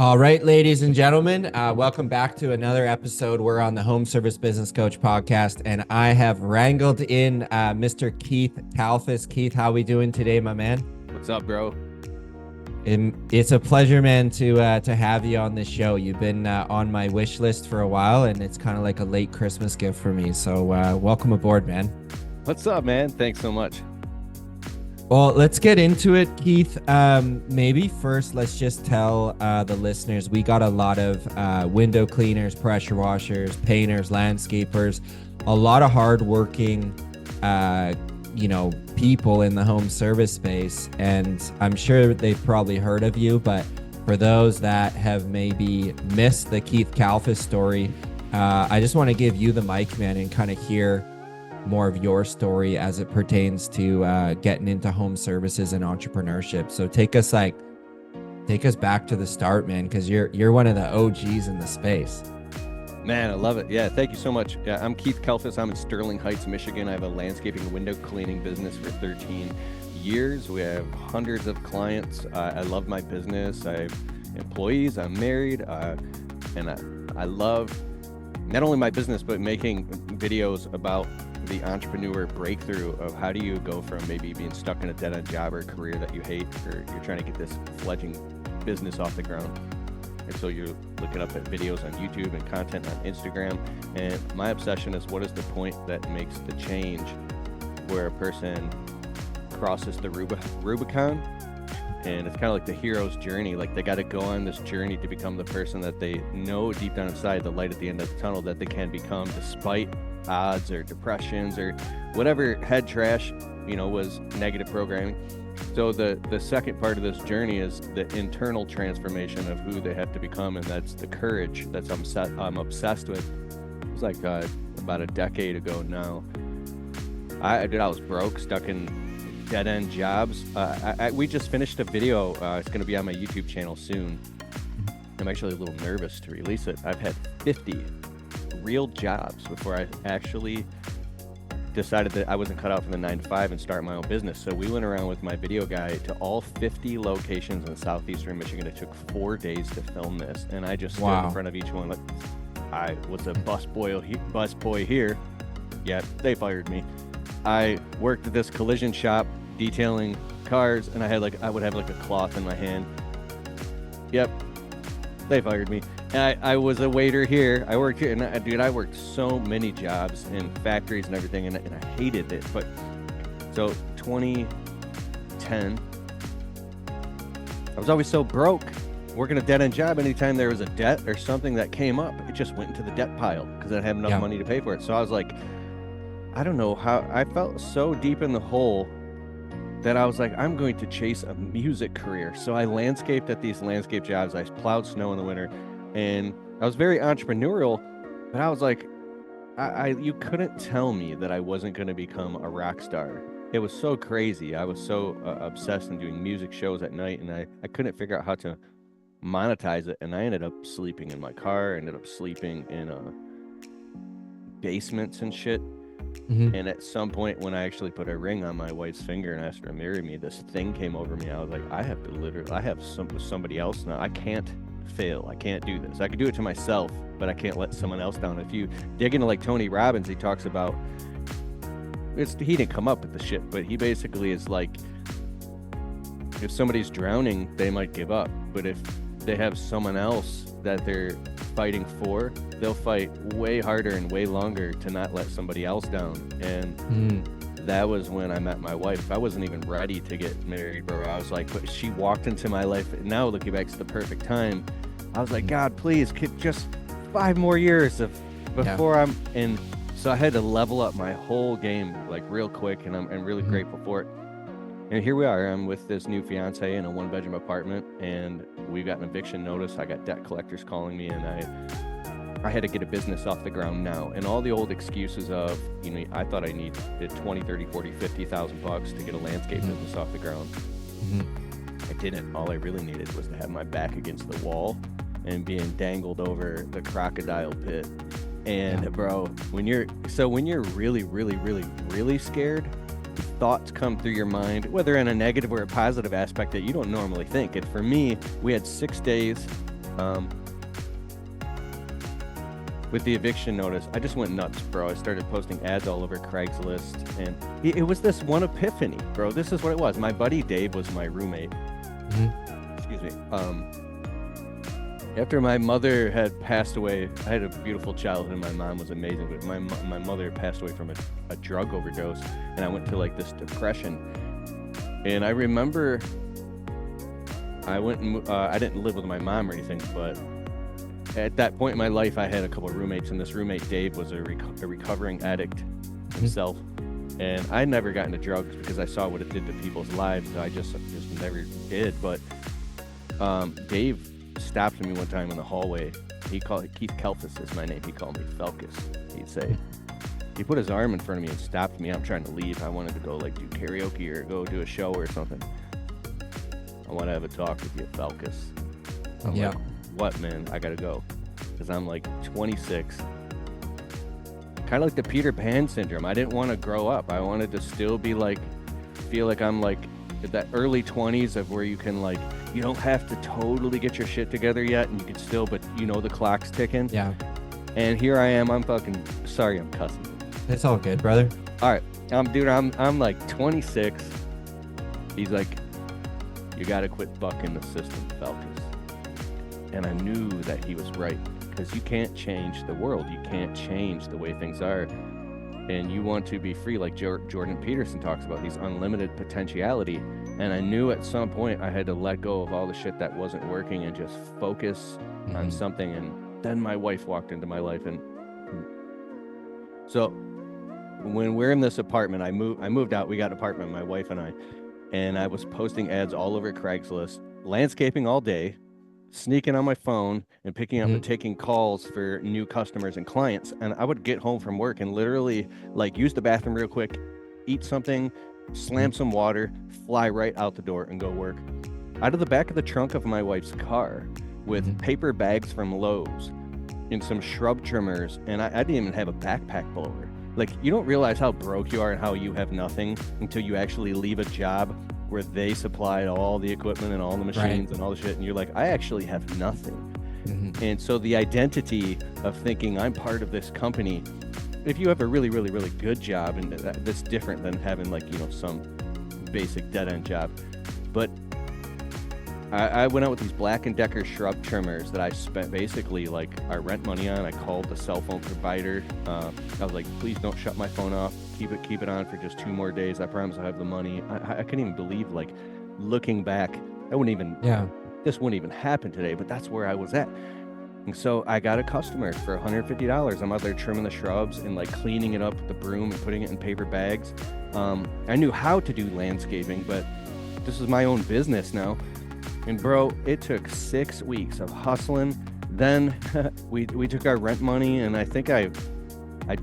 All right, ladies and gentlemen, welcome back to another episode. We're on the Home Service Business Coach podcast, and I have wrangled in Mr. Keith Kalfas. Keith, how we doing today, my man? What's up, bro? It's a pleasure, man, to have you on this show. You've been on my wish list for a while, and it's kind of like a late Christmas gift for me. So welcome aboard, man. What's up, man? Thanks so much. Well, let's get into it, Keith. Maybe first, let's just tell the listeners, we got a lot of window cleaners, pressure washers, painters, landscapers, a lot of hardworking, people in the home service space. And I'm sure they've probably heard of you, but for those that have maybe missed the Keith Kalfas story, I just want to give you the mic, man, and kind of hear more of your story as it pertains to getting into home services and entrepreneurship. So take us back to the start, man, because you're one of the OGs in the space. Man, I love it. Yeah, thank you so much. Yeah, I'm Keith Kalfas. I'm in Sterling Heights, Michigan. I have a landscaping and window cleaning business for 13 years. We have hundreds of clients. I love my business. I have employees. I'm married, and I love not only my business, but making videos about the entrepreneur breakthrough of how do you go from maybe being stuck in a dead-end job or a career that you hate, or you're trying to get this fledgling business off the ground. And so you're looking up at videos on YouTube and content on Instagram. And my obsession is, what is the point that makes the change where a person crosses the Rubicon? And it's kind of like the hero's journey. Like, they got to go on this journey to become the person that they know deep down inside, the light at the end of the tunnel, that they can become despite odds or depressions or whatever head trash, was negative programming. So the second part of this journey is the internal transformation of who they have to become, and that's the courage that's I'm obsessed with. It was like about a decade ago now. I was broke, stuck in dead-end jobs. We just finished a video. It's going to be on my YouTube channel soon. I'm actually a little nervous to release it. I've had 50 real jobs before I actually decided that I wasn't cut out for the 9-to-5 and start my own business. So we went around with my video guy to all 50 locations in southeastern Michigan. It took 4 days to film this, and I just stood in front of each one. Like, I was a busboy here. Yeah, they fired me. I worked at this collision shop detailing cars, and I would have a cloth in my hand. Yep, they fired me. And I was a waiter here. I worked here, and I worked so many jobs in factories and everything, and I hated it. But so 2010, I was always so broke, working a dead-end job. Anytime there was a debt or something that came up, it just went into the debt pile because I didn't have enough money to pay for it. So I was like, I don't know how, I felt so deep in the hole that I was like, I'm going to chase a music career. So I landscaped at these landscape jobs. I plowed snow in the winter, and I was very entrepreneurial, but I was like, you couldn't tell me that I wasn't going to become a rock star. It was so crazy. I was so obsessed in doing music shows at night, and I couldn't figure out how to monetize it. And I ended up sleeping in my car, ended up sleeping in basements and shit. Mm-hmm. And at some point, when I actually put a ring on my wife's finger and asked her to marry me, this thing came over me. I was like, I have somebody else now. I can't fail. I can't do this. I can do it to myself, but I can't let someone else down. If you dig into like Tony Robbins, he talks about, he didn't come up with the shit, but he basically is like, if somebody's drowning, they might give up. But if they have someone else that they're fighting for, they'll fight way harder and way longer to not let somebody else down. And that was when I met my wife. I wasn't even ready to get married, bro. I was like, but she walked into my life. Now looking back, it's the perfect time. I was like, God, please, just 5 more years before I'm in. So I had to level up my whole game like real quick, and I'm really grateful for it. And here we are. I'm with this new fiance in a 1-bedroom apartment, and we've got an eviction notice. I got debt collectors calling me, and I had to get a business off the ground now. And all the old excuses of, I thought I needed 20, 30, 40, 50,000 bucks to get a landscape business off the ground. I didn't. All I really needed was to have my back against the wall and being dangled over the crocodile pit. And bro, when you're really, really, really, really scared, thoughts come through your mind, whether in a negative or a positive aspect that you don't normally think. And for me, we had 6 days Um, with the eviction notice, I just went nuts, bro. I started posting ads all over Craigslist, and it was this one epiphany, bro. This is what it was. My buddy Dave was my roommate. Excuse me. After my mother had passed away, I had a beautiful childhood, and my mom was amazing, but my mother passed away from a drug overdose, and I went to like this depression. And I remember I went and I didn't live with my mom or anything, but at that point in my life, I had a couple of roommates, and this roommate, Dave, was a recovering addict himself. And I never got into drugs because I saw what it did to people's lives. So I just never did. But Dave stopped me one time in the hallway. He called Keith Kalfas is my name. He called me Falcus. He'd say, he put his arm in front of me and stopped me. I'm trying to leave. I wanted to go like do karaoke or go do a show or something. I want to have a talk with you, Falcus. I'm like, what, man? I gotta go, because I'm like 26. Kind of like the Peter Pan syndrome. I didn't want to grow up. I wanted to still be like, feel like I'm like that early 20s of where you can like, you don't have to totally get your shit together yet, and you can still, but you know the clock's ticking. Yeah. And here I am. I'm fucking sorry. I'm cussing. It's all good, brother. All right, dude. I'm like 26. He's like, you gotta quit bucking the system, Falcus. And I knew that he was right, because you can't change the world. You can't change the way things are. And you want to be free, like Jordan Peterson talks about, these unlimited potentiality. And I knew at some point I had to let go of all the shit that wasn't working and just focus on something. And then my wife walked into my life. And so when we're in this apartment, I moved out. We got an apartment, my wife and I was posting ads all over Craigslist, landscaping all day, sneaking on my phone and picking up and taking calls for new customers and clients. And I would get home from work and literally like use the bathroom real quick, eat something, slam some water, fly right out the door and go work. Out of the back of the trunk of my wife's car with paper bags from Lowe's and some shrub trimmers. And I didn't even have a backpack blower. Like, you don't realize how broke you are and how you have nothing until you actually leave a job where they supplied all the equipment and all the machines and all the shit, and you're like, I actually have nothing. And so the identity of thinking I'm part of this company, if you have a really, really, really good job, and that's different than having like, you know, some basic dead-end job. But I went out with these Black & Decker shrub trimmers that I spent basically like I rent money on. I called the cell phone provider. I was like, please don't shut my phone off. Keep it on for just 2 more days. I promise I have the money. I couldn't even believe, like, looking back, this wouldn't even happen today, but that's where I was at. And so I got a customer for $150. I'm out there trimming the shrubs and like cleaning it up with the broom and putting it in paper bags. I knew how to do landscaping, but this is my own business now. And bro, it took 6 weeks of hustling. Then we took our rent money, and I think I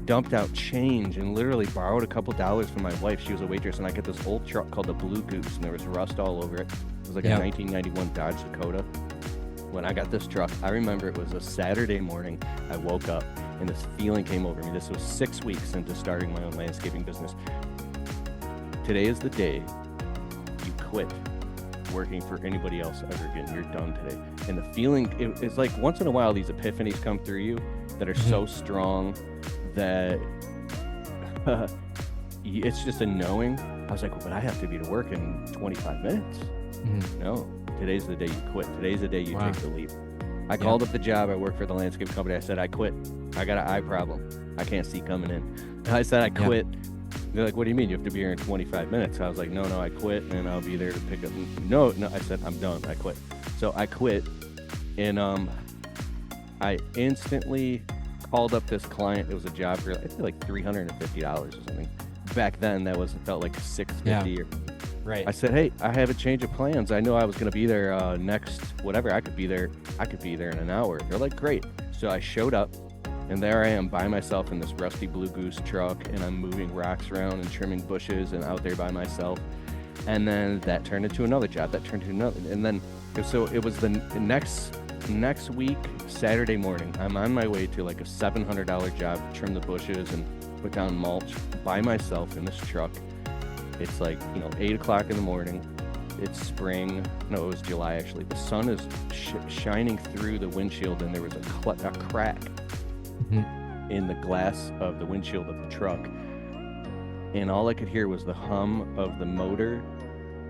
dumped out change and literally borrowed a couple dollars from my wife. She was a waitress, and I got this old truck called the Blue Goose, and there was rust all over it. It was like a 1991 Dodge Dakota. When I got this truck, I remember it was a Saturday morning. I woke up and this feeling came over me. This was 6 weeks into starting my own landscaping business. Today is the day you quit working for anybody else ever again. You're done today. And the feeling, it's like once in a while these epiphanies come through you that are so strong that it's just a knowing. I was like, well, but I have to be to work in 25 minutes. No, today's the day you quit. Today's the day you take the leap. I called up the job. I work for the landscape company. I said, I quit. I got an eye problem. I can't see coming in. I said, I quit. They're like, what do you mean? You have to be here in 25 minutes. I was like, no, I quit, and I'll be there to pick up. No, I said, I'm done. I quit. So I quit, and I instantly called up this client. It was a job for, I think, like $350 or something. Back then, that felt like $650. Right. I said, hey, I have a change of plans. I know I was going to be there next, whatever. I could be there in an hour. They're like, great. So I showed up. And there I am by myself in this rusty Blue Goose truck, and I'm moving rocks around and trimming bushes and out there by myself. And then that turned into another job. That turned into another. And then, so it was the next week, Saturday morning, I'm on my way to like a $700 job to trim the bushes and put down mulch by myself in this truck. It's like, 8 o'clock in the morning. it's spring. No, it was July actually. The sun is shining through the windshield, and there was a crack in the glass of the windshield of the truck. And all I could hear was the hum of the motor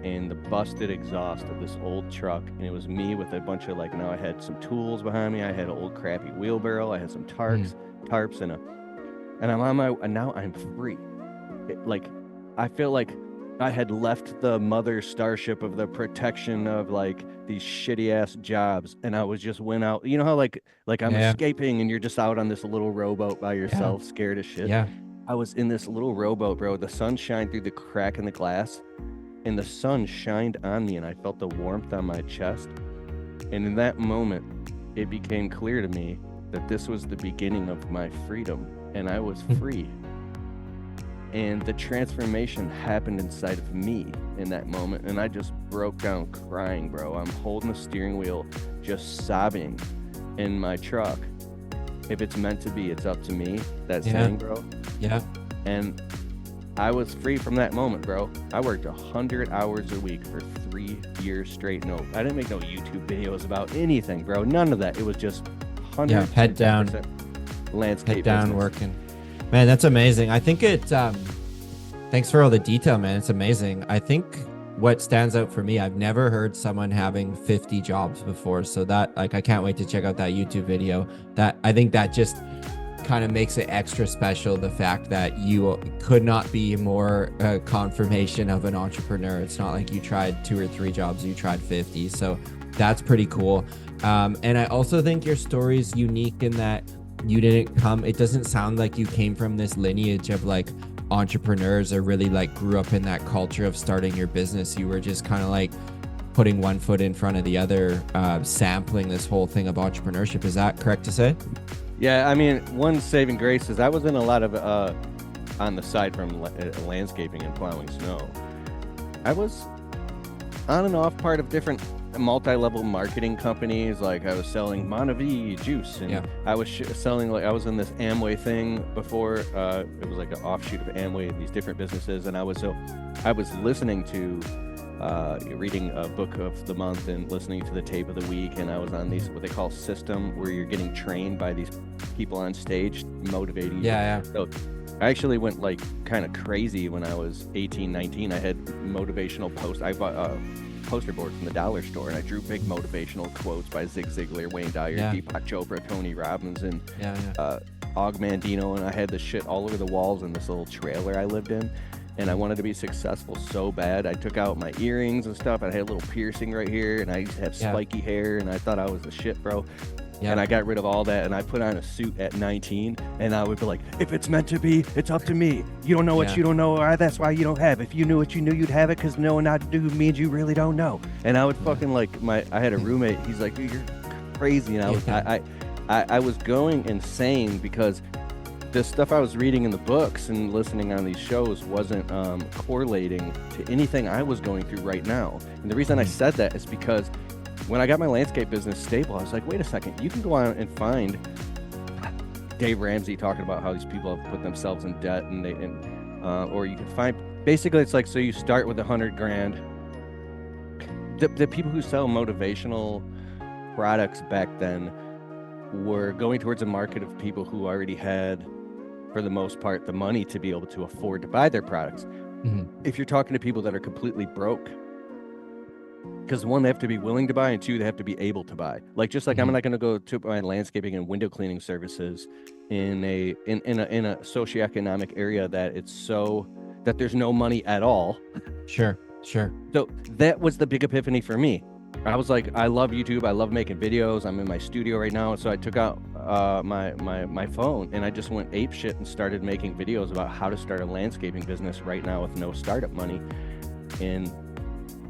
and the busted exhaust of this old truck. And it was me with a bunch of now I had some tools behind me. I had an old crappy wheelbarrow. I had some tarps, and I'm on my, and now I'm free. I feel like I had left the mother starship of the protection of these shitty ass jobs, and I went out. You know how I'm escaping, and you're just out on this little rowboat by yourself, scared as shit. Yeah. I was in this little rowboat, bro. The sun shined through the crack in the glass, and the sun shined on me, and I felt the warmth on my chest. And in that moment, it became clear to me that this was the beginning of my freedom, and I was free. And the transformation happened inside of me in that moment, and I just broke down crying, bro. I'm holding the steering wheel, just sobbing in my truck. If it's meant to be, it's up to me. That saying, bro. Yeah. And I was free from that moment, bro. I worked 100 hours a week for 3 years straight. No, I didn't make no YouTube videos about anything, bro. None of that. It was just 100% head down landscape head down business. working. Man, that's amazing. I think thanks for all the detail, man. It's amazing. I think what stands out for me, I've never heard someone having 50 jobs before. So that, I can't wait to check out that YouTube video. I think that just kind of makes it extra special, the fact that you could not be more confirmation of an entrepreneur. It's not like you tried 2 or 3 jobs, you tried 50. So that's pretty cool. And I also think your story is unique in that it doesn't sound like you came from this lineage of entrepreneurs or really grew up in that culture of starting your business. You were just kind of putting one foot in front of the other, sampling this whole thing of entrepreneurship. Is that correct to say? Yeah, I mean, one saving grace is I was in a lot of on the side from landscaping and plowing snow. I was on and off part of different multi-level marketing companies. I was selling Monavie juice, and I was selling, I was in this Amway thing before. It was an offshoot of Amway, these different businesses, and I was listening to reading a book of the month and listening to the tape of the week, and I was on these what they call system, where you're getting trained by these people on stage motivating you. So I actually went kind of crazy when I was 18, 19. I had motivational posts. I bought poster board from the dollar store, and I drew big motivational quotes by Zig Ziglar, Wayne Dyer, Deepak Chopra, Tony Robbins, and Og Mandino, and I had this shit all over the walls in this little trailer I lived in. And I wanted to be successful so bad. I took out my earrings and stuff. I had a little piercing right here, and I used to have spiky hair, and I thought I was the shit, bro. And I got rid of all that, and I put on a suit at 19, and I would be like, if it's meant to be, it's up to me. You don't know what you don't know, or that's why you don't have. If you knew what you knew, you'd have it, because knowing not to do means you really don't know. And I would fucking I had a roommate, he's like, dude, you're crazy. And I was going insane, because the stuff I was reading in the books and listening on these shows wasn't correlating to anything I was going through right now. And the reason I said that is because when I got my landscape business stable, I was like, wait a second, you can go on and find Dave Ramsey talking about how these people have put themselves in debt, or you can find, basically it's so you start with $100,000. The people who sell motivational products back then were going towards a market of people who already had, for the most part, the money to be able to afford to buy their products. If you're talking to people that are completely broke, because one, they have to be willing to buy, and two, they have to be able to buy. I'm not going to go to my landscaping and window cleaning services in a socioeconomic area that it's so that there's no money at all. Sure. So that was the big epiphany for me. I was like, I love YouTube. I love making videos. I'm in my studio right now. So I took out my phone, and I just went ape shit and started making videos about how to start a landscaping business right now with no startup money. And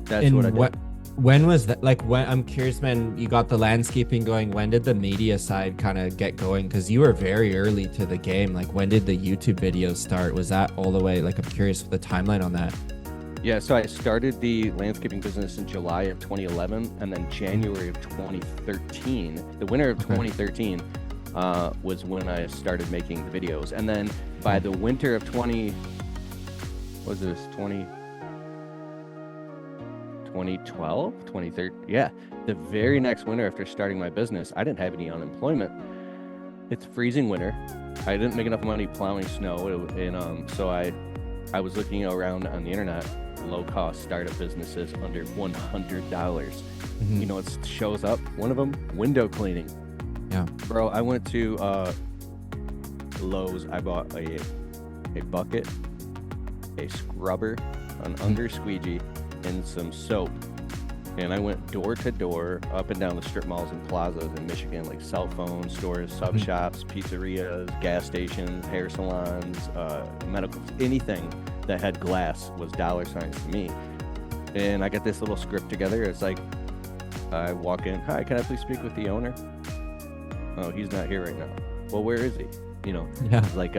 that's what I did. When was that? I'm curious, man, you got the landscaping going. When did the media side kind of get going? Because you were very early to the game. When did the YouTube videos start? Was that all the way? I'm curious the timeline on that. Yeah, so I started the landscaping business in July of 2011, and then January of 2013, the winter of 2013, was when I started making the videos. And then by the winter of 2019, 2012, 2013. Yeah. The very next winter after starting my business, I didn't have any unemployment. It's freezing winter. I didn't make enough money plowing snow. And so I was looking around on the internet, low cost startup businesses under $100. You know, it shows up. One of them, window cleaning. Yeah. Bro, I went to Lowe's. I bought a bucket, a scrubber, an under squeegee, and some soap. And I went door to door up and down the strip malls and plazas in Michigan, like cell phone stores, sub shops, pizzerias, gas stations, hair salons, medical, anything that had glass was dollar signs to me. And I got this little script together. It's like, I walk in, hi, can I please speak with the owner? Oh, he's not here right now. Well, where is he? You know, like,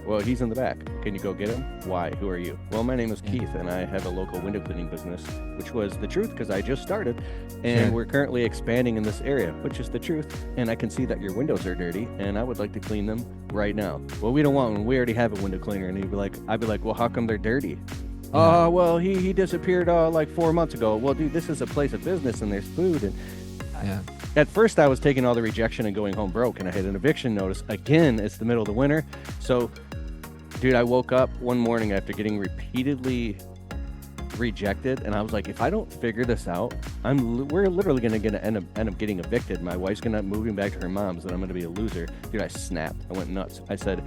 well, he's in the back. Can you go get him? Why? Who are you? Well, my name is Keith, and I have a local window cleaning business, which was the truth because I just started, and we're currently expanding in this area, which is the truth. And I can see that your windows are dirty, and I would like to clean them right now. Well, we don't want one. We already have a window cleaner. And I'd be like, well, how come they're dirty? Well, he disappeared like 4 months ago. Well, dude, this is a place of business, and there's food. And at first, I was taking all the rejection and going home broke, and I had an eviction notice. Again, it's the middle of the winter, so. Dude, I woke up one morning after getting repeatedly rejected, and I was like, if I don't figure this out, we're literally going to end up getting evicted. My wife's going to end up moving back to her mom's, and I'm going to be a loser. Dude, I snapped. I went nuts. I said,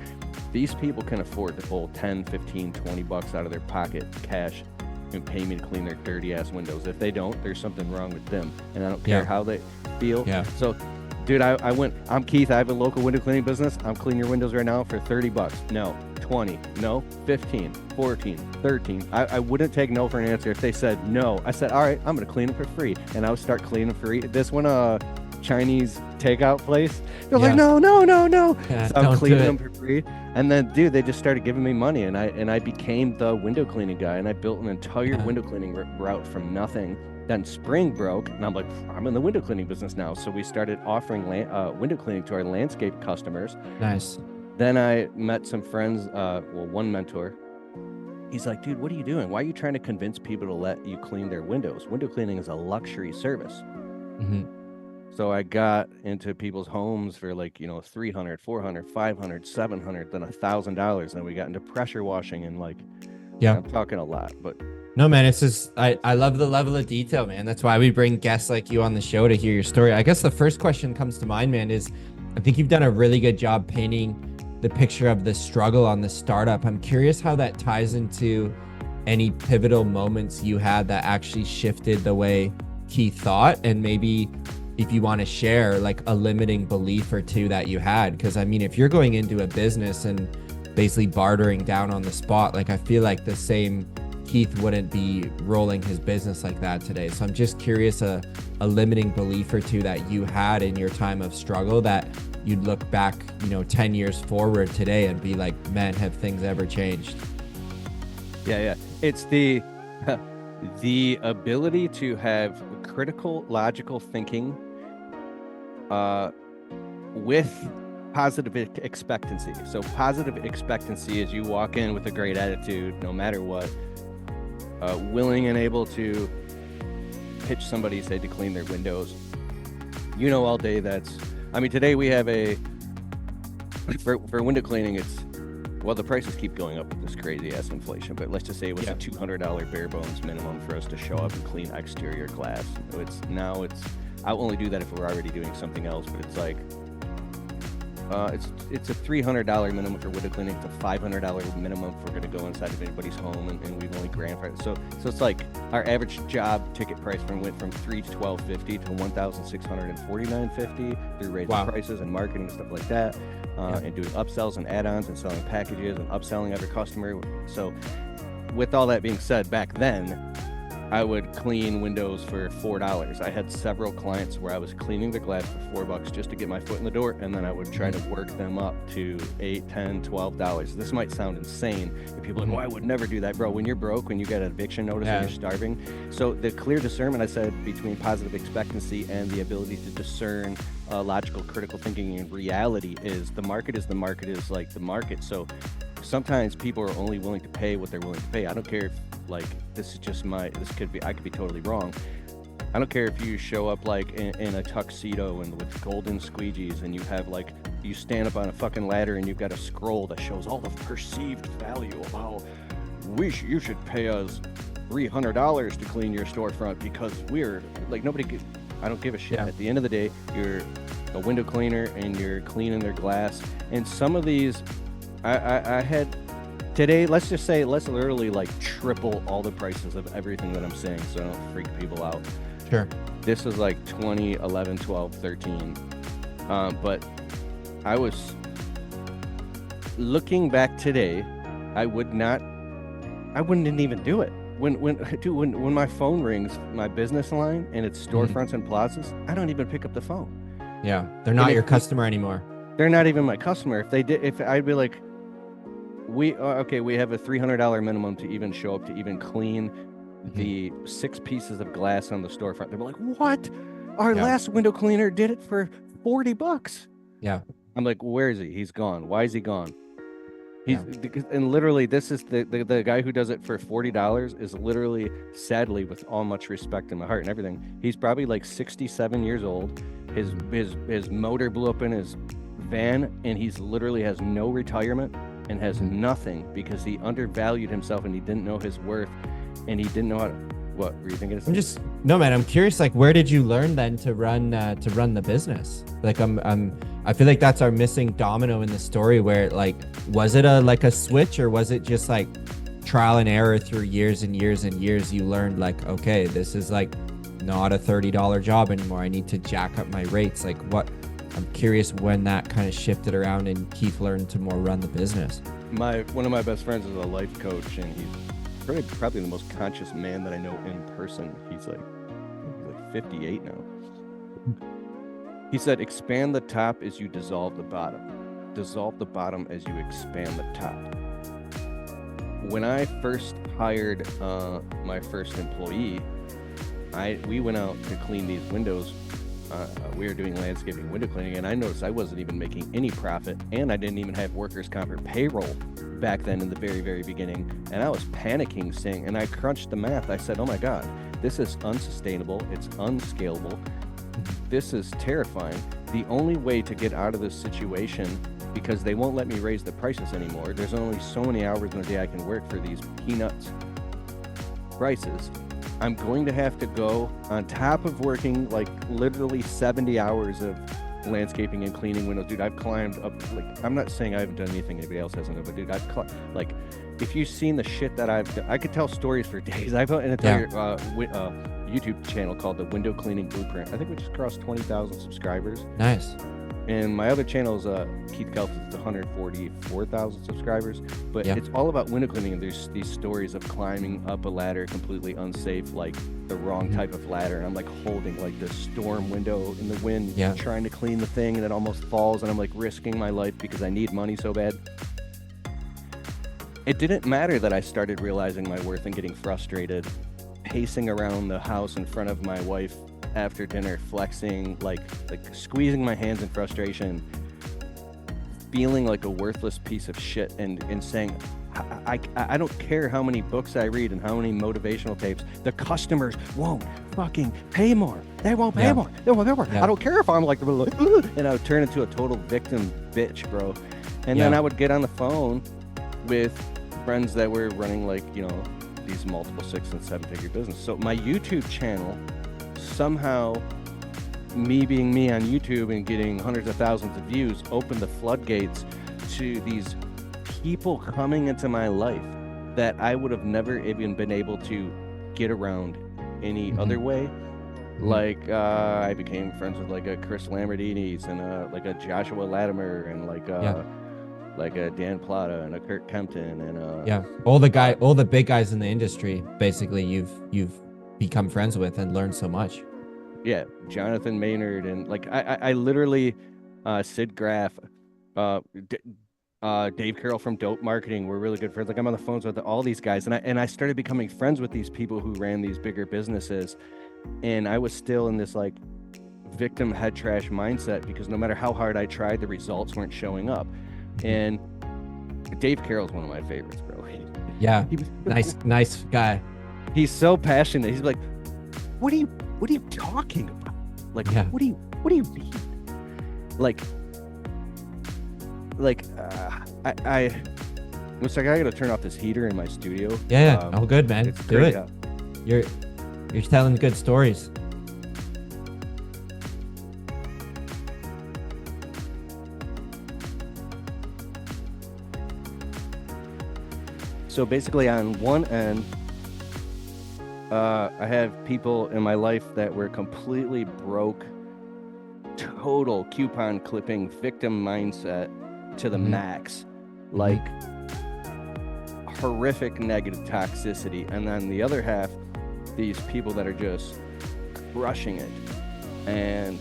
these people can afford to pull 10, 15, 20 bucks out of their pocket, cash, and pay me to clean their dirty-ass windows. If they don't, there's something wrong with them, and I don't care how they feel. So, dude, I'm Keith. I have a local window cleaning business. I'm cleaning your windows right now for 30 bucks. No. 20, no, 15, 14, 13. I wouldn't take no for an answer if they said no. I said, all right, I'm going to clean them for free. And I would start cleaning for free. This one, Chinese takeout place, they're like, no. So I'm cleaning them for free. And then, dude, they just started giving me money. And I became the window cleaning guy. And I built an entire window cleaning route from nothing. Then spring broke, and I'm like, I'm in the window cleaning business now. So we started offering window cleaning to our landscape customers. Nice. Then I met some friends, one mentor. He's like, dude, what are you doing? Why are you trying to convince people to let you clean their windows? Window cleaning is a luxury service. So I got into people's homes for like, $300, $400, $500, $700, then $1,000. And we got into pressure washing and I'm talking a lot, but. No, man, it's just, I love the level of detail, man. That's why we bring guests like you on the show to hear your story. I guess the first question comes to mind, man, is I think you've done a really good job painting the picture of the struggle on the startup. I'm curious how that ties into any pivotal moments you had that actually shifted the way Keith thought, and maybe if you want to share like a limiting belief or two that you had. Because I mean, if you're going into a business and basically bartering down on the spot, like I feel like the same Keith wouldn't be rolling his business like that today. So I'm just curious, a limiting belief or two that you had in your time of struggle that you'd look back, 10 years forward today and be like, man, have things ever changed? Yeah. It's the ability to have critical, logical thinking with positive expectancy. So positive expectancy is you walk in with a great attitude, no matter what, willing and able to pitch somebody, say, to clean their windows. All day today we have for window cleaning, the prices keep going up with this crazy ass inflation, but let's just say it was a $200 bare bones minimum for us to show up and clean exterior glass. I'll only do that if we're already doing something else, but it's like, it's a $300 minimum for window cleaning. It's a $500 minimum if we're going to go inside of anybody's home, and we've only grandfathered. So it's like our average job ticket price went from $3 to $1,250 to $1,649.50 through raising prices and marketing and stuff like that, and doing upsells and add-ons and selling packages and upselling every customer. So with all that being said, back then, I would clean windows for $4. I had several clients where I was cleaning the glass for $4 just to get my foot in the door, and then I would try to work them up to $8, $10, $12. This might sound insane. And people are like, I would never do that, bro. When you're broke, when you get an eviction notice and you're starving. So the clear discernment, I said, between positive expectancy and the ability to discern logical, critical thinking and reality is the market is like the market. So sometimes people are only willing to pay what they're willing to pay. I don't care if like, this is just I could be totally wrong. I don't care if you show up like in a tuxedo and with golden squeegees, and you have like, you stand up on a fucking ladder and you've got a scroll that shows all the perceived value of how you should pay us $300 to clean your storefront because we're like, I don't give a shit. Yeah. At the end of the day, you're a window cleaner and you're cleaning their glass. And some of these, I had today, let's literally like triple all the prices of everything that I'm saying so I don't freak people out. Sure. This was like 2011, 12, 13. But I was looking back today, I wouldn't even do it. When my phone rings, my business line, and it's storefronts and plazas, I don't even pick up the phone. Yeah. They're not your customer anymore. They're not even my customer. If I'd be like, we have a $300 minimum to even show up to even clean the 6 pieces of glass on the storefront. They're like, what? Our last window cleaner did it for $40. Yeah. I'm like, where is he? He's gone. Why is he gone? And literally, this is the guy who does it for $40 is literally, sadly, with all much respect in my heart and everything, he's probably like 67 years old. His motor blew up in his van, and he's literally has no retirement and has nothing because he undervalued himself and he didn't know his worth, and he didn't know how to. What were you thinking? No, man. I'm curious. Like, where did you learn then to run the business? Like, I feel like that's our missing domino in the story. Where like, was it a switch, or was it just like trial and error through years and years and years? You learned like, okay, this is like not a $30 job anymore. I need to jack up my rates. Like, what? I'm curious when that kind of shifted around and Keith learned to more run the business. One of my best friends is a life coach, and he's probably the most conscious man that I know in person. He's like 58 now. He said, expand the top as you dissolve the bottom. Dissolve the bottom as you expand the top. When I first hired my first employee, we went out to clean these windows. We were doing landscaping window cleaning, and I noticed I wasn't even making any profit, and I didn't even have workers' comp or payroll back then in the very, very beginning. And I was panicking, saying, and I crunched the math. I said, oh my God, this is unsustainable. It's unscalable. This is terrifying. The only way to get out of this situation, because they won't let me raise the prices anymore. There's only so many hours in a day I can work for these peanuts prices. I'm going to have to go on top of working like literally 70 hours of landscaping and cleaning windows. Dude, I've climbed up, like, I'm not saying I haven't done anything anybody else hasn't done, but dude, like, if you've seen the shit that I've done, I could tell stories for days. I've got an entire YouTube channel called The Window Cleaning Blueprint. I think we just crossed 20,000 subscribers. Nice. And my other channel is Keith Kelf, it's 144,000 subscribers. But it's all about window cleaning. And there's these stories of climbing up a ladder completely unsafe, like the wrong type of ladder. And I'm like holding like this storm window in the wind, trying to clean the thing, and it almost falls. And I'm like risking my life because I need money so bad. It didn't matter that I started realizing my worth and getting frustrated, pacing around the house in front of my wife after dinner, flexing, like squeezing my hands in frustration, feeling like a worthless piece of shit, and saying, I don't care how many books I read and how many motivational tapes, the customers won't fucking pay more. They won't pay more. They won't pay more. I don't care if I'm like, and I would turn into a total victim bitch, bro. And then I would get on the phone with friends that were running like, these multiple 6- and 7-figure business. So my YouTube channel, somehow me being me on YouTube and getting hundreds of thousands of views, opened the floodgates to these people coming into my life that I would have never even been able to get around any other way. Like I became friends with like a Chris Lamborghinis and like a Joshua Latimer and like a Dan Plata and a Kurt Kempton and all the big guys in the industry. Basically, you've become friends with and learned so much. Yeah, Jonathan Maynard and like I literally Sid Graff, Dave Carroll from Dope Marketing. We're really good friends. Like I'm on the phones with all these guys, and I started becoming friends with these people who ran these bigger businesses, and I was still in this like victim head trash mindset because no matter how hard I tried, the results weren't showing up. And Dave Carroll's one of my favorites, bro. Yeah. He was Nice guy. He's so passionate. He's like, what are you talking about? Like, Yeah. what do you need? Like, I looks like I gotta turn off this heater in my studio. Yeah. Oh, good, man. It's Do great it. out. You're telling good stories. So basically, on one end, I have people in my life that were completely broke, total coupon clipping victim mindset to the max, like horrific negative toxicity. And then the other half, these people that are just crushing it. And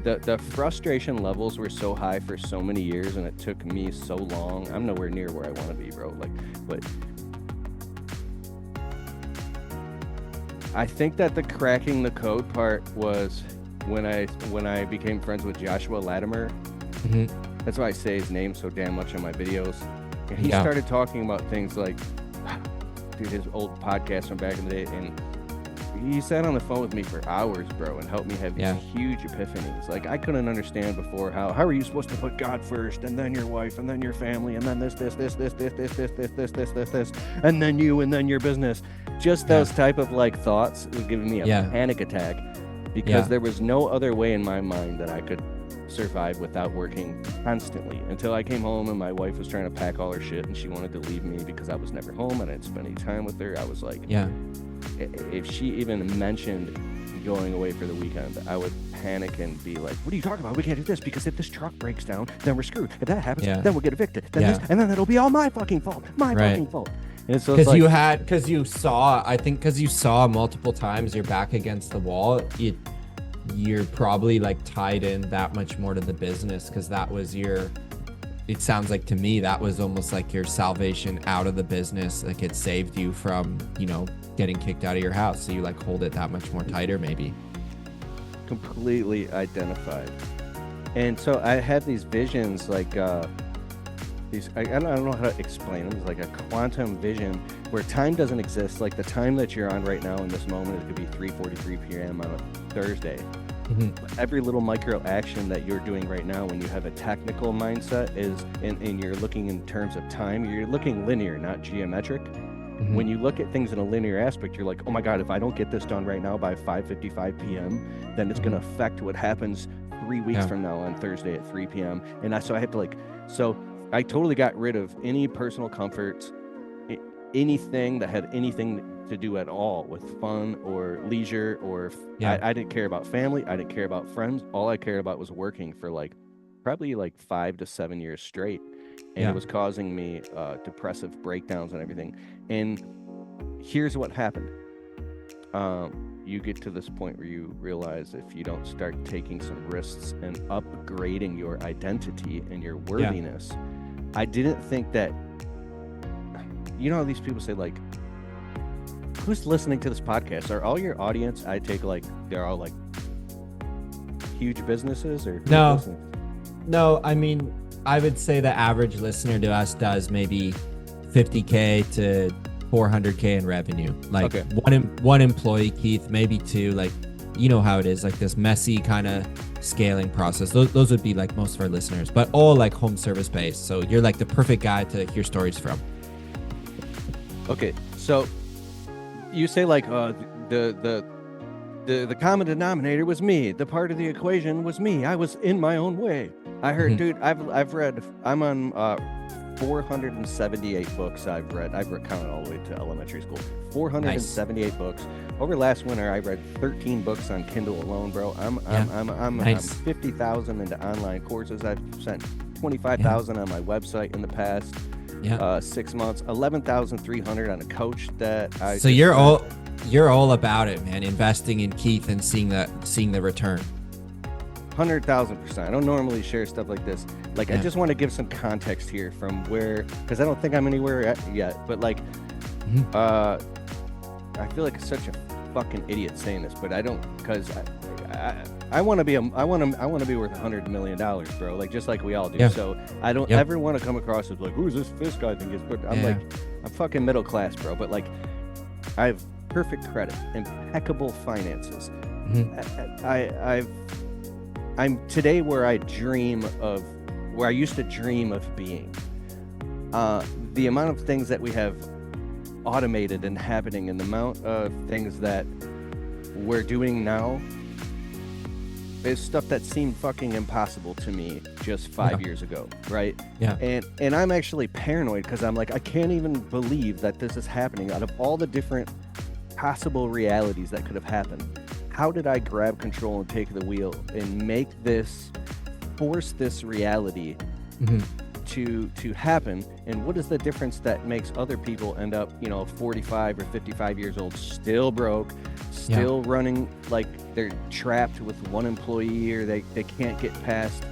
the frustration levels were so high for so many years, and it took me so long. I'm nowhere near where I want to be, bro. Like, but I think that the cracking the code part was when I became friends with Joshua Latimer. That's why I say his name so damn much in my videos. And he started talking about things like, dude, his old podcast from back in the day, and he sat on the phone with me for hours, bro, and helped me have these huge epiphanies. Like, I couldn't understand before how are you supposed to put God first, and then your wife, and then your family, and then this, and then you, and then your business. Just those type of like thoughts was giving me a panic attack, because there was no other way in my mind that I could survive without working constantly, until I came home and my wife was trying to pack all her shit and she wanted to leave me because I was never home and I didn't spend any time with her. I was like, if she even mentioned going away for the weekend, I would panic and be like, what are you talking about? We can't do this, because if this truck breaks down, then we're screwed. If that happens, then we'll get evicted. Then this, and then it'll be all my fucking fault. Fucking fault. And so because you saw multiple times your back against the wall, you're probably like tied in that much more to the business, because that was it sounds like to me that was almost like your salvation out of the business. Like, it saved you from, getting kicked out of your house, so you like hold it that much more tighter, maybe. Completely identified. And so I had these visions, like these, I don't know how to explain them. It's like a quantum vision where time doesn't exist. Like the time that you're on right now in this moment, it could be 3:43 p.m. on a Thursday. But every little micro action that you're doing right now, when you have a technical mindset, is and you're looking in terms of time, you're looking linear, not geometric. When you look at things in a linear aspect, you're like, oh my God, if I don't get this done right now by 5:55 p.m., then it's going to affect what happens 3 weeks from now on Thursday at 3 p.m. And so I have to so I totally got rid of any personal comforts, anything that had anything to do at all with fun or leisure, or I didn't care about family. I didn't care about friends. All I cared about was working for probably 5 to 7 years straight. And it was causing me depressive breakdowns and everything. And here's what happened. You get to this point where you realize, if you don't start taking some risks and upgrading your identity and your worthiness, I didn't think that, how these people say, like, who's listening to this podcast? Are all your audience, I take they're all huge businesses, or No, I mean, I would say the average listener to us does maybe 50K to 400K in revenue. One employee, Keith, maybe two. Like, you know how it is, like this messy kind of scaling process. Those would be like most of our listeners, but all like home service based. So you're like the perfect guy to hear stories from. Okay, so you say the common denominator was me. The part of the equation was me. I was in my own way. I heard, dude, I've read, I'm on 478 books I've read. I've counted all the way to elementary school. 478 books. Over last winter, I read 13 books on Kindle alone, bro. I'm 50,000 into online courses. I've sent 25,000 on my website in the past 6 months. 11,300 on a coach that I. So you're all about it, man. Investing in Keith and seeing the return. 100,000%. I don't normally share stuff like this. I just want to give some context here from where, because I don't think I'm anywhere yet, but I feel like such a fucking idiot saying this, but I don't, because I want to be I want to be worth $100 million, bro. Like just like we all do. Yeah. So I don't Yep. ever want to come across as like, who's this Fisk guy think is? But I'm Yeah. like, I'm fucking middle class, bro. But like, I have perfect credit, impeccable finances. Mhm. I'm today where I used to dream of being. The amount of things that we have automated and happening, and the amount of things that we're doing now is stuff that seemed fucking impossible to me just 5 years ago, right? Yeah. And I'm actually paranoid because I'm like, I can't even believe that this is happening. Out of all the different possible realities that could have happened, how did I grab control and take the wheel and force this reality Mhm. to happen? And what is the difference that makes other people end up, 45 or 55 years old, still broke, still running like they're trapped with one employee, or they can't get past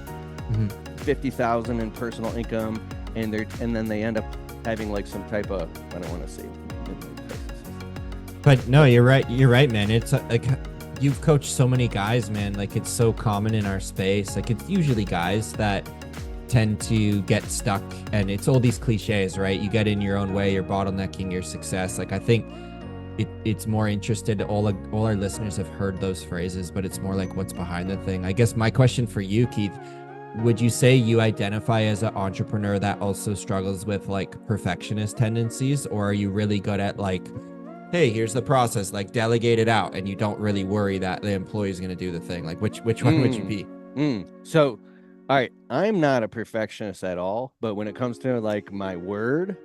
Mhm. 50,000 in personal income, and then they end up having like some type of, I don't want to say midlife crisis. But no, you're right, man. It's like you've coached so many guys, man. Like it's so common in our space. Like it's usually guys that tend to get stuck, and it's all these cliches, right? You get in your own way, you're bottlenecking your success. Like I think it's more interested. All our listeners have heard those phrases, but it's more like what's behind the thing. I guess my question for you, Keith, would you say you identify as an entrepreneur that also struggles with like perfectionist tendencies, or are you really good at like, hey, here's the process, like delegate it out, and you don't really worry that the employee is going to do the thing? Like which one would you be? So, all right, I'm not a perfectionist at all, but when it comes to like my word,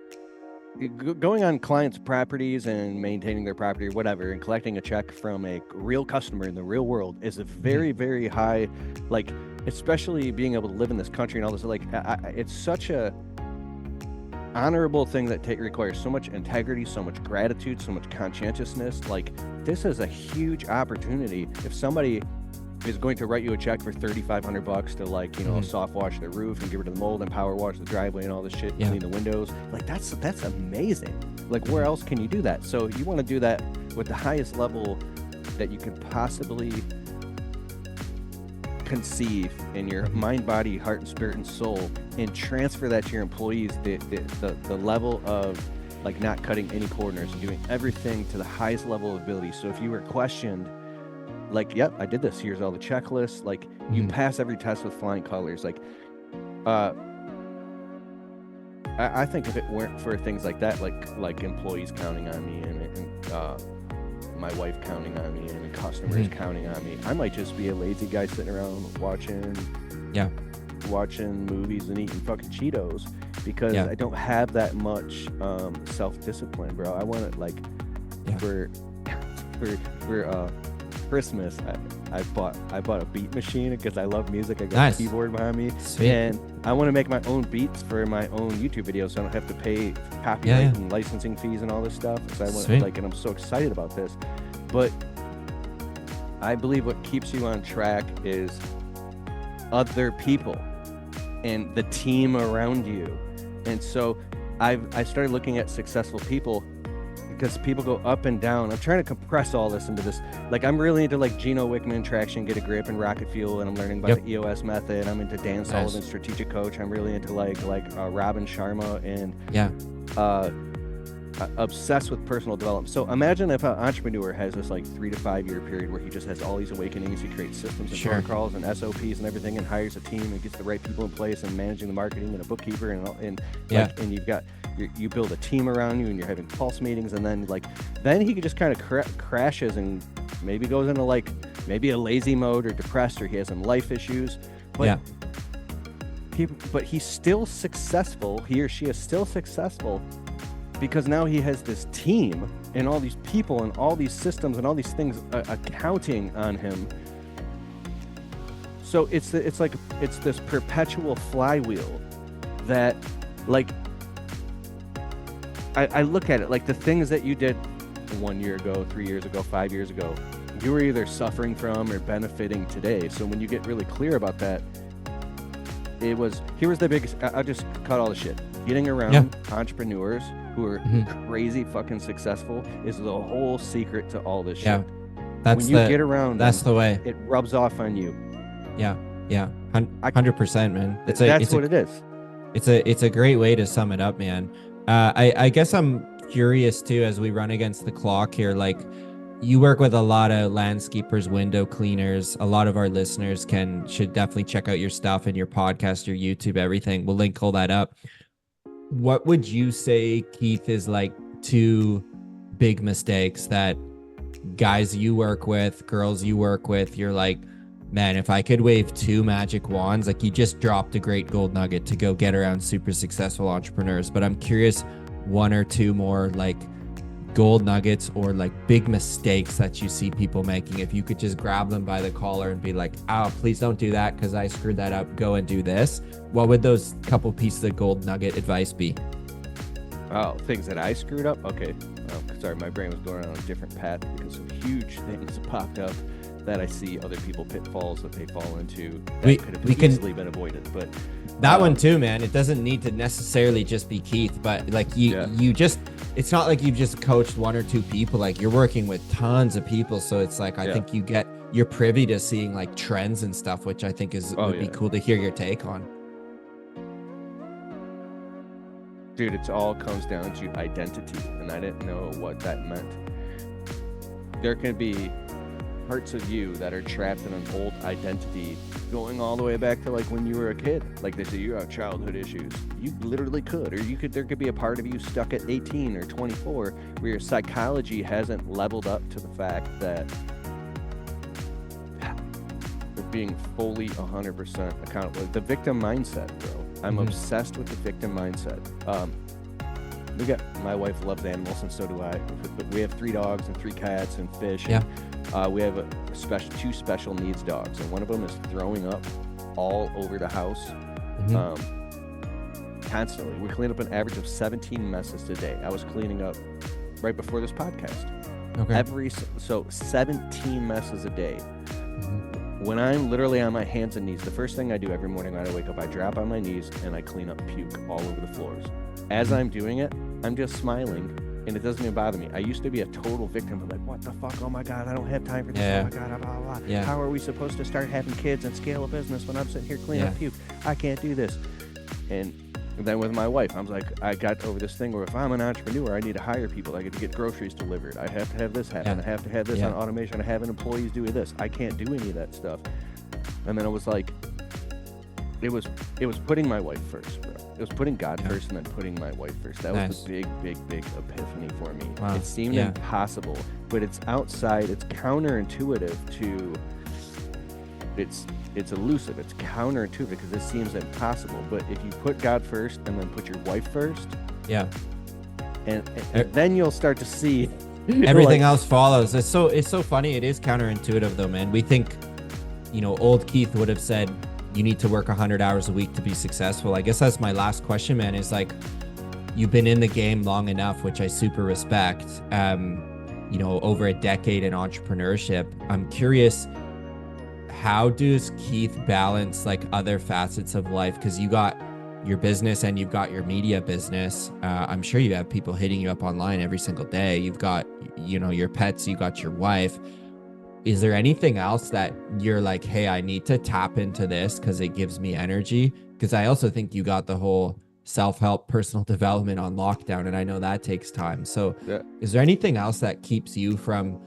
going on clients' properties and maintaining their property or whatever, and collecting a check from a real customer in the real world is a very, very high, like, especially being able to live in this country and all this, like, it's such a honorable thing that requires so much integrity, so much gratitude, so much conscientiousness. Like, this is a huge opportunity. If somebody is going to write you a check for $3,500 to, like, soft wash the roof and get rid of the mold and power wash the driveway and all this shit, clean the windows, like that's amazing. Like, where else can you do that? So you want to do that with the highest level that you could possibly conceive in your mind, body, heart, and spirit and soul, and transfer that to your employees, the level of like not cutting any corners and doing everything to the highest level of ability. So if you were questioned, like, yep, I did this, here's all the checklists, like you pass every test with flying colors. Like I think if it weren't for things like that, like employees counting on me and my wife counting on me and customers counting on me, I might just be a lazy guy sitting around watching movies and eating fucking Cheetos, because I don't have that much self-discipline, bro. I want it like for Christmas, I bought a beat machine because I love music. I got a keyboard behind me. Sweet. And I want to make my own beats for my own YouTube videos, so I don't have to pay copyright and licensing fees and all this stuff. So I want and I'm so excited about this. But I believe what keeps you on track is other people and the team around you. And so I started looking at successful people, because people go up and down. I'm trying to compress all this into this. Like, I'm really into like Gino Wickman, Traction, Get a Grip, and Rocket Fuel, and I'm learning about the EOS method. I'm into Dan Sullivan, Strategic Coach. I'm really into like Robin Sharma and obsessed with personal development. So imagine if an entrepreneur has this like 3 to 5 year period where he just has all these awakenings. He creates systems and protocols and SOPs and everything, and hires a team and gets the right people in place and managing the marketing and a bookkeeper and you've got you build a team around you and you're having pulse meetings, and then he just kind of crashes and maybe goes into like maybe a lazy mode or depressed, or he has some life issues, but he's still successful. He or she is still successful because now he has this team and all these people and all these systems and all these things accounting on him. So it's this perpetual flywheel that, like, I look at it like the things that you did 1 year ago, 3 years ago, 5 years ago, you were either suffering from or benefiting today. So when you get really clear about that, here was the biggest, I'll just cut all the shit. Getting around entrepreneurs who are crazy fucking successful is the whole secret to all this shit. That's when you get around that's them, the way. it rubs off on you. Yeah. Yeah. 100%, man. That's what it is. It's a great way to sum it up, man. I guess I'm curious too, as we run against the clock here, like you work with a lot of landscapers, window cleaners. A lot of our listeners should definitely check out your stuff and your podcast, your YouTube, everything. We'll link all that up. What would you say, Keith, is like 2 big mistakes that guys you work with, girls you work with, you're like, man, if I could wave 2 magic wands, like you just dropped a great gold nugget to go get around super successful entrepreneurs. But I'm curious, 1 or 2 more like gold nuggets or like big mistakes that you see people making. If you could just grab them by the collar and be like, oh, please don't do that because I screwed that up. Go and do this. What would those couple pieces of gold nugget advice be? Oh, things that I screwed up? Okay. Sorry, my brain was going on a different path because some huge things popped up that I see other people pitfalls that they fall into that could have easily been avoided. But that one too, man. It doesn't need to necessarily just be Keith, but like you just, it's not like you've just coached 1 or 2 people. Like you're working with tons of people, so it's like I think you're privy to seeing like trends and stuff, which I think would be cool to hear your take on. Dude, it all comes down to identity, and I didn't know what that meant. There can be parts of you that are trapped in an old identity going all the way back to like when you were a kid. Like they say you have childhood issues. You literally could, or there could be a part of you stuck at 18 or 24 where your psychology hasn't leveled up to the fact that you're being fully 100% accountable. The victim mindset, bro. I'm obsessed with the victim mindset. My wife loves animals, and so do I. We have 3 dogs and 3 cats and fish. Yeah. And, we have 2 special needs dogs, and one of them is throwing up all over the house constantly. We clean up an average of 17 messes a day. I was cleaning up right before this podcast. Okay. So 17 messes a day. When I'm literally on my hands and knees, the first thing I do every morning when I wake up, I drop on my knees and I clean up puke all over the floors. As I'm doing it, I'm just smiling, and it doesn't even bother me. I used to be a total victim of like, what the fuck? Oh my God, I don't have time for this. Yeah. Oh my God, blah, blah, blah. Yeah. How are we supposed to start having kids and scale a business when I'm sitting here cleaning up puke? I can't do this. And then with my wife, I was like, I got over this thing where if I'm an entrepreneur, I need to hire people. I get to get groceries delivered. I have to have this happen. I have to have this on automation. I have employees doing this. I can't do any of that stuff. And then it was like, it was putting my wife first, bro. It was putting God first and then putting my wife first. That was the big epiphany for me. Wow. It seemed impossible, but it's outside. It's counterintuitive to. It's elusive. It's counterintuitive because it seems impossible. But if you put God first and then put your wife first, and then you'll start to see everything else follows. It's so funny. It is counterintuitive though, man. We think, old Keith would have said you need to work 100 hours a week to be successful. I guess that's my last question, man, is like, you've been in the game long enough, which I super respect, over a decade in entrepreneurship. I'm curious, how does Keith balance like other facets of life? Because you got your business and you've got your media business. I'm sure you have people hitting you up online every single day. You've got, your pets, you got your wife. Is there anything else that you're like, hey, I need to tap into this because it gives me energy? Because I also think you got the whole self-help personal development on lockdown, and I know that takes time. So is there anything else that keeps you from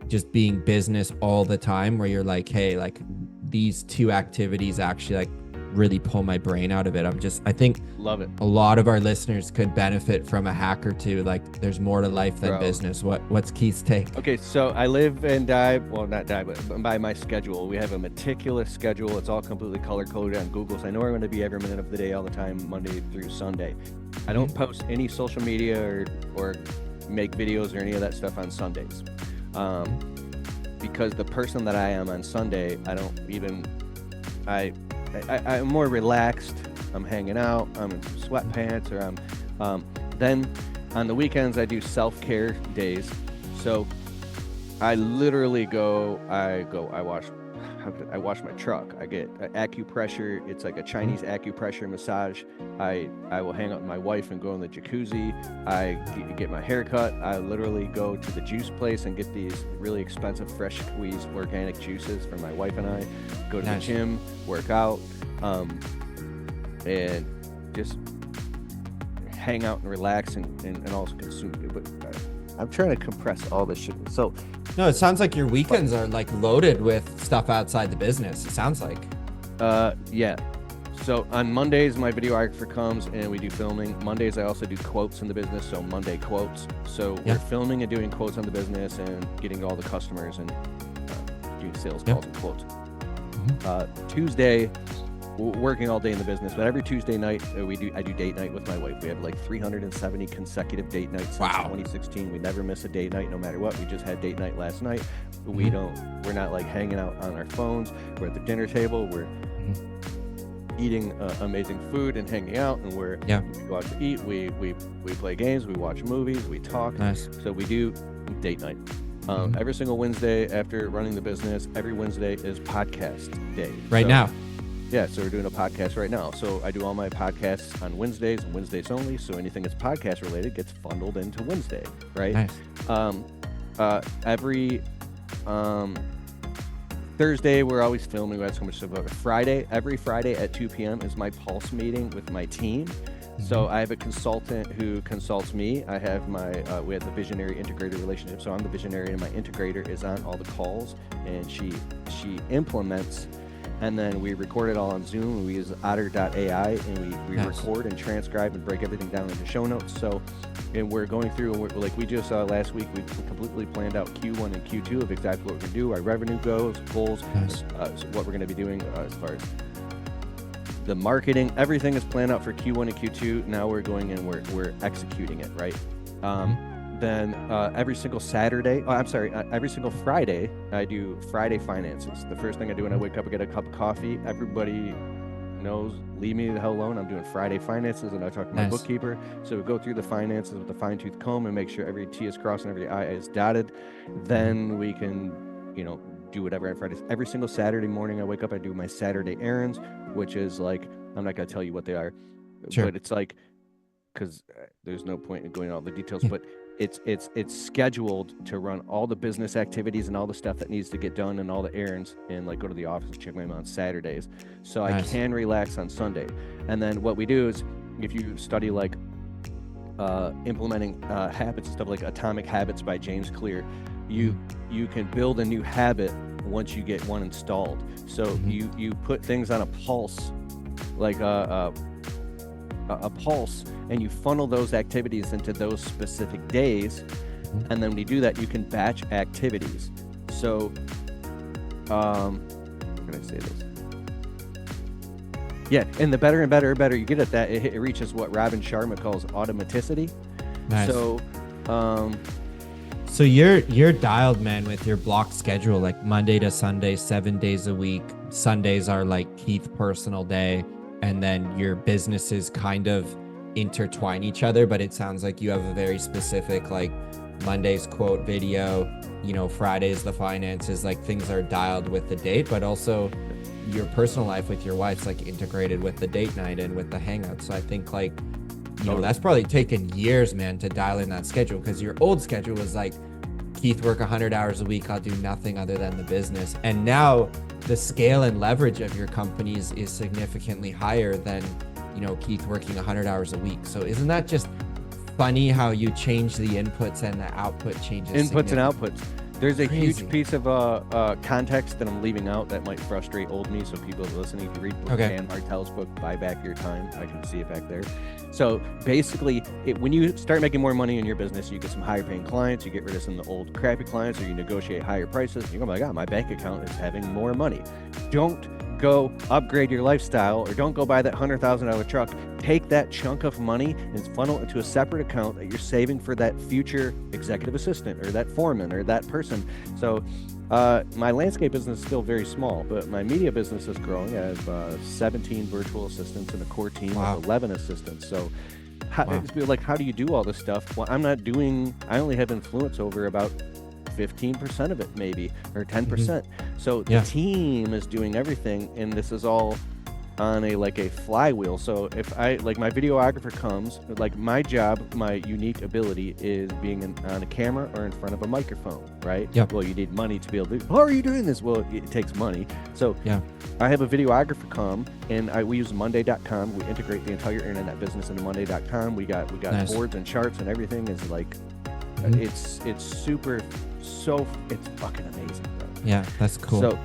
just being business all the time where you're like, hey, like these 2 activities actually like really pull my brain out of it? I think love it. A lot of our listeners could benefit from a hack or 2. Like there's more to life than business. What's Keith's take? Okay, so I live and die, well, not die, but by my schedule. We have a meticulous schedule. It's all completely color-coded on Google, so I know where I'm going to be every minute of the day, all the time, Monday through Sunday. I don't post any social media or make videos or any of that stuff on Sundays. Because the person that I am on Sunday, I'm more relaxed. I'm hanging out. I'm in sweatpants, or then on the weekends I do self-care days. So I literally I watch I wash my truck. I get acupressure. It's like a Chinese acupressure massage. I will hang out with my wife and go in the jacuzzi. I get my hair cut. I literally go to the juice place and get these really expensive, fresh squeezed organic juices for my wife and I. Go to the gym, work out, and just hang out and relax and also consume it. But I'm trying to compress all this shit. So no, it sounds like your weekends are like loaded with stuff outside the business. It sounds like. Yeah. So on Mondays, my videographer comes and we do filming. Mondays, I also do quotes in the business. So Monday quotes. So we're filming and doing quotes on the business and getting all the customers and doing sales calls and quotes. Tuesday, working all day in the business, but every Tuesday night I do date night with my wife. We have like 370 consecutive date nights since 2016. We never miss a date night, no matter what. We just had date night last night. We're not like hanging out on our phones. We're at the dinner table. We're eating amazing food and hanging out, and we go out to eat. We play games. We watch movies. We talk. So we do date night. Every single Wednesday after running the business, every Wednesday is podcast day. Now. Yeah, so we're doing a podcast right now. So I do all my podcasts on Wednesdays and Wednesdays only. So anything that's podcast related gets funneled into Wednesday, right? Every Thursday, we're always filming. We have so much stuff. Every Friday at 2 p.m. is my Pulse meeting with my team. So I have a consultant who consults me. I have we have the visionary integrator relationship. So I'm the visionary and my integrator is on all the calls and she implements. And then we record it all on Zoom. We use otter.ai and we record and transcribe and break everything down into show notes. So, and we're going through and we just saw last week, we completely planned out Q1 and Q2 of exactly what we're going to do, our revenue goals, what we're going to be doing as far as the marketing. Everything is planned out for Q1 and Q2. Now we're going and we're executing it, right? Then every single Friday, I do Friday finances. The first thing I do when I wake up, I get a cup of coffee. Everybody knows, leave me the hell alone. I'm doing Friday finances and I talk to my bookkeeper. So we go through the finances with a fine tooth comb and make sure every T is crossed and every I is dotted. Then we can, do whatever on Fridays. Every single Saturday morning I wake up, I do my Saturday errands, which is like, I'm not going to tell you what they are, but it's like, because there's no point in going into all the details, but it's scheduled to run all the business activities and all the stuff that needs to get done and all the errands and like go to the office and check my email on Saturdays. So I can relax on Sunday. And then what we do is if you study like implementing habits and stuff like Atomic Habits by James Clear, you can build a new habit once you get one installed. So you put things on a pulse, like a pulse, and you funnel those activities into those specific days. And then when you do that, you can batch activities. So, how can I say this? Yeah, and the better and better you get at that, it reaches what Robin Sharma calls automaticity. So you're dialed, man, with your block schedule, like Monday to Sunday, 7 days a week. Sundays are like Keith personal day. And then your businesses kind of intertwine each other, but it sounds like you have a very specific, like Monday's quote video, Friday's the finances, like things are dialed with the date, but also your personal life with your wife's like integrated with the date night and with the hangout. So I think like, that's probably taken years, man, to dial in that schedule, because your old schedule was like, Keith, work 100 hours a week. I'll do nothing other than the business. And now the scale and leverage of your companies is significantly higher than, Keith working 100 hours a week. So isn't that just funny how you change the inputs and the output changes? Inputs and outputs. There's a huge piece of context that I'm leaving out that might frustrate old me. So people listening, if you read Dan Martell's book, Buy Back Your Time, I can see it back there. So basically, when you start making more money in your business, you get some higher paying clients, you get rid of some of the old crappy clients, or you negotiate higher prices. You're going to be like, my bank account is having more money. Don't go upgrade your lifestyle, or don't go buy that $100,000 truck. Take that chunk of money and funnel it into a separate account that you're saving for that future executive assistant or that foreman or that person. So my landscape business is still very small, but my media business is growing. I have 17 virtual assistants and a core team of 11 assistants. So how do you do all this stuff? Well, I only have influence over about 15% of it, maybe, or 10%. So Yeah. the team is doing everything, and this is all on a flywheel. So if my videographer comes, like my job, my unique ability is being on a camera or in front of a microphone, right? Yep. Well, you need money to be able to do. How are you doing this? Well, it takes money. So Yeah. I have a videographer come, and we use Monday.com. We integrate the entire internet business into Monday.com. We got Nice. boards and charts, and everything is like, it's super, it's fucking amazing, bro. Yeah, that's cool. So,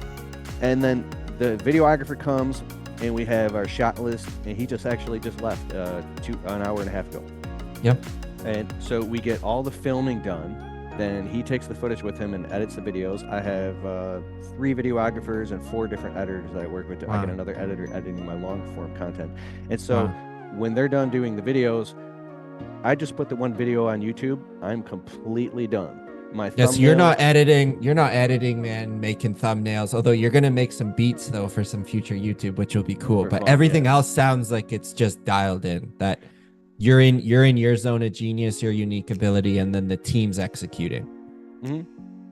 and then the videographer comes, and we have our shot list, and he just left an hour and a half ago. Yep. And so we get all the filming done. Then he takes the footage with him and edits the videos. I have 3 videographers and 4 different editors that I work with. Wow. I get another editor editing my long form content. And so when they're done doing the videos, I just put the one video on YouTube. I'm completely done. My Yes, you're not editing, man, making thumbnails, although you're gonna make some beats though for some future YouTube, which will be cool. For But fun, everything yeah. else sounds like it's just dialed in, that you're in your zone of genius, your unique ability, and then the team's executing.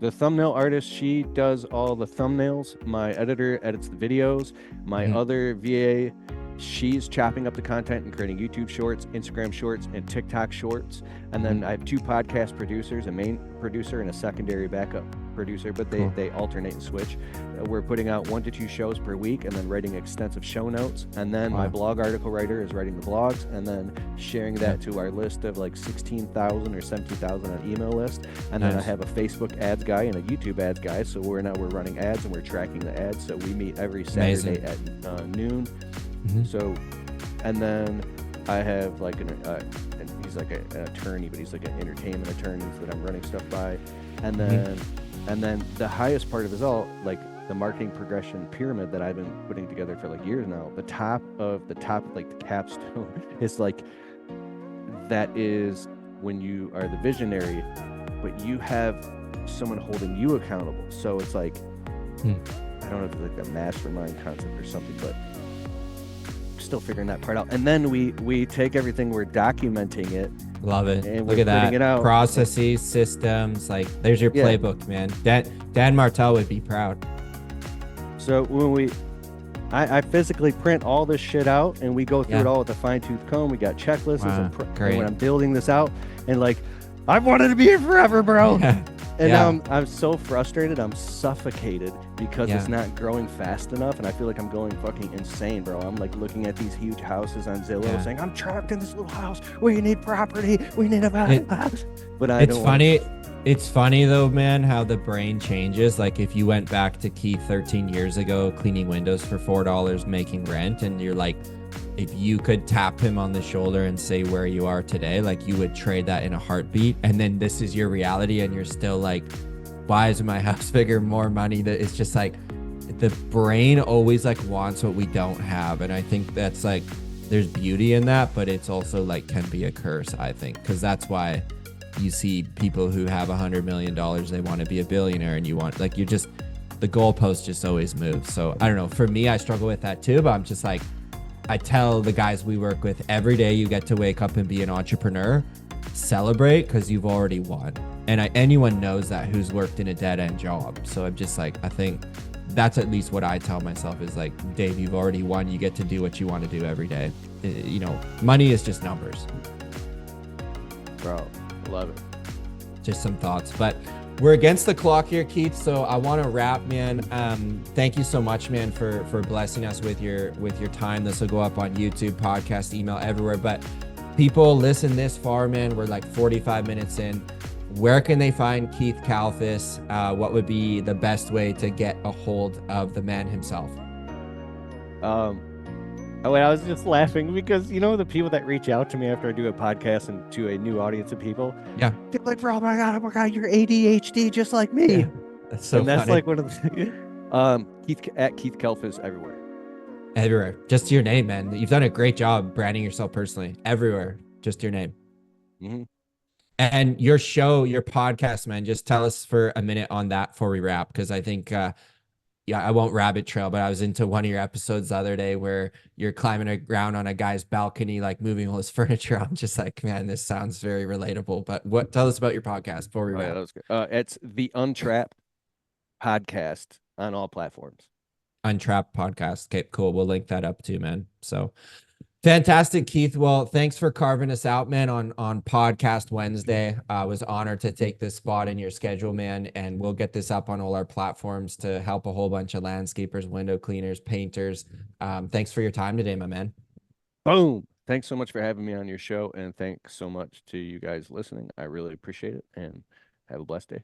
The thumbnail artist, she does all the thumbnails. My editor edits the videos. My other VA, she's chopping up the content and creating YouTube shorts, Instagram shorts, and TikTok shorts. And then I have 2 podcast producers, a main producer and a secondary backup producer, but they alternate and switch. We're putting out 1 to 2 shows per week, and then writing extensive show notes. And then my blog article writer is writing the blogs, and then sharing that to our list of like 16,000 or 17,000 on email list. And then I have a Facebook ads guy and a YouTube ads guy. So we're running ads, and we're tracking the ads. So we meet every Saturday at noon. So, and then I have like and he's like an attorney, but he's like an entertainment attorney that I'm running stuff by. And then the highest part of it is all like the marketing progression pyramid that I've been putting together for like years now. The top, like the capstone is like, that is when you are the visionary, but you have someone holding you accountable. So it's like, I don't know if it's like a mastermind concept or something, but still figuring that part out. And then we take everything, we're documenting it. Love it. And Look we're at that. putting it out. Processes, systems, like there's your playbook, man. Dan Martell would be proud. So when I physically print all this shit out, and we go through it all with a fine-tooth comb. We got checklists. And when I'm building this out, and like, I've wanted to be here forever, bro. And I'm so frustrated. I'm suffocated because it's not growing fast enough, and I feel like I'm going fucking insane, bro. I'm like looking at these huge houses on Zillow, saying, "I'm trapped in this little house. We need property. We need a house." But it's funny. It's funny though, man, how the brain changes. Like if you went back to Keith 13 years ago, cleaning windows for $4, making rent, and you're like, if you could tap him on the shoulder and say where you are today, like you would trade that in a heartbeat. And then this is your reality, and you're still like, why is my house bigger, more money? That it's just like the brain always like wants what we don't have. And I think that's like, there's beauty in that, but it's also like can be a curse, I think, because that's why you see people who have $100 million, they want to be a billionaire, and you want like, you're just, the goalpost just always moves. So I don't know, for me, I struggle with that too, but I'm just like, I tell the guys we work with every day, you get to wake up and be an entrepreneur, celebrate, because you've already won. And anyone knows that who's worked in a dead end job. So I'm just like, I think that's at least what I tell myself is like, Dave, you've already won. You get to do what you want to do every day. You know, money is just numbers. Bro, love it. Just some thoughts, but we're against the clock here, Keith. So I want to wrap, man. Thank you so much, man, for blessing us with your time. This will go up on YouTube, podcast, email, everywhere. But people listen this far, man. We're like 45 minutes in. Where can they find Keith Kalfas? What would be the best way to get a hold of the man himself? I was just laughing because, you know, the people that reach out to me after I do a podcast and to a new audience of people, they're like, bro, oh my God, you're ADHD just like me. Yeah, that's so that's funny. like one of the Keith Kalfas everywhere. Everywhere. Just your name, man. You've done a great job branding yourself personally. Everywhere. Just your name. And your show, your podcast, man, just tell us for a minute on that before we wrap, because I think yeah, I won't rabbit trail, but I was into one of your episodes the other day where you're climbing around on a guy's balcony, like moving all his furniture. I'm just like, man, this sounds very relatable. But what? Tell us about your podcast before we Oh yeah, wrap. that was good. It's the Untrap podcast on all platforms. Untrapped podcast. Okay, cool. We'll link that up too, man. So fantastic, Keith. Well, thanks for carving us out, man, on Podcast Wednesday. I was honored to take this spot in your schedule, man, and we'll get this up on all our platforms to help a whole bunch of landscapers, window cleaners, painters. Thanks for your time today, my man. Boom. Thanks so much for having me on your show, and thanks so much to you guys listening. I really appreciate it, and have a blessed day.